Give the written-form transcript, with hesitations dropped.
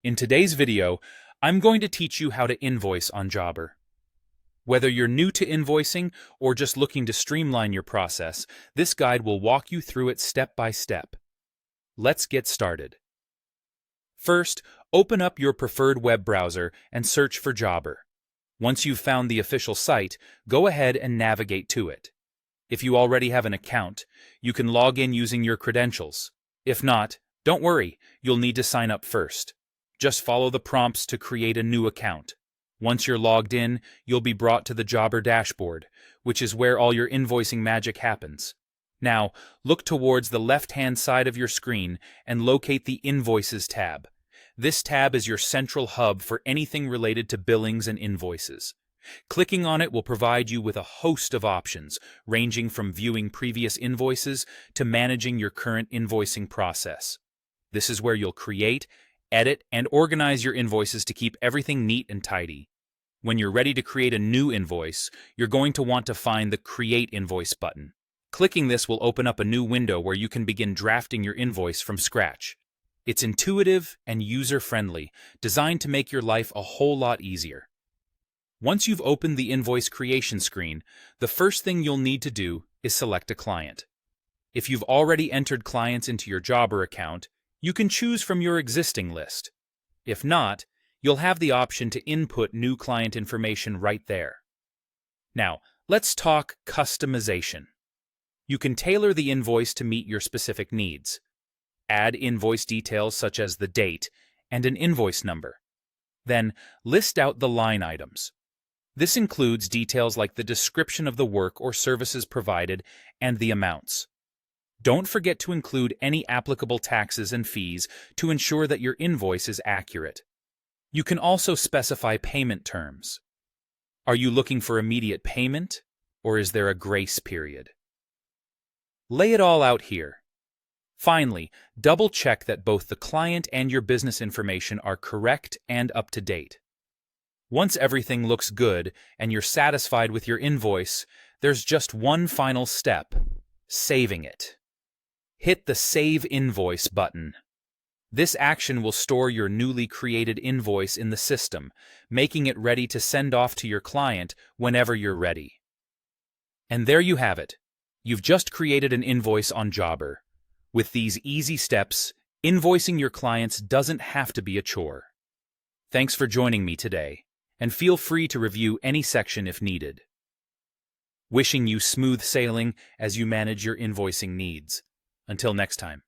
In today's video, I'm going to teach you how to invoice on Jobber. Whether you're new to invoicing or just looking to streamline your process, this guide will walk you through it step by step. Let's get started. First, open up your preferred web browser and search for Jobber. Once you've found the official site, go ahead and navigate to it. If you already have an account, you can log in using your credentials. If not, don't worry, you'll need to sign up first. Just follow the prompts to create a new account. Once you're logged in, you'll be brought to the Jobber dashboard, which is where all your invoicing magic happens. Now, look towards the left-hand side of your screen and locate the Invoices tab. This tab is your central hub for anything related to billings and invoices. Clicking on it will provide you with a host of options, ranging from viewing previous invoices to managing your current invoicing process. This is where you'll create, edit, and organize your invoices to keep everything neat and tidy. When you're ready to create a new invoice, you're going to want to find the Create Invoice button. Clicking this will open up a new window where you can begin drafting your invoice from scratch. It's intuitive and user-friendly, designed to make your life a whole lot easier. Once you've opened the invoice creation screen, the first thing you'll need to do is select a client. If you've already entered clients into your Jobber account, you can choose from your existing list. If not, you'll have the option to input new client information right there. Now, let's talk customization. You can tailor the invoice to meet your specific needs. Add invoice details such as the date and an invoice number. Then, list out the line items. This includes details like the description of the work or services provided and the amounts. Don't forget to include any applicable taxes and fees to ensure that your invoice is accurate. You can also specify payment terms. Are you looking for immediate payment, or is there a grace period? Lay it all out here. Finally, double-check that both the client and your business information are correct and up to date. Once everything looks good and you're satisfied with your invoice, there's just one final step: saving it. Hit the Save Invoice button. This action will store your newly created invoice in the system, making it ready to send off to your client whenever you're ready. And there you have it. You've just created an invoice on Jobber. With these easy steps, invoicing your clients doesn't have to be a chore. Thanks for joining me today, and feel free to review any section if needed. Wishing you smooth sailing as you manage your invoicing needs. Until next time.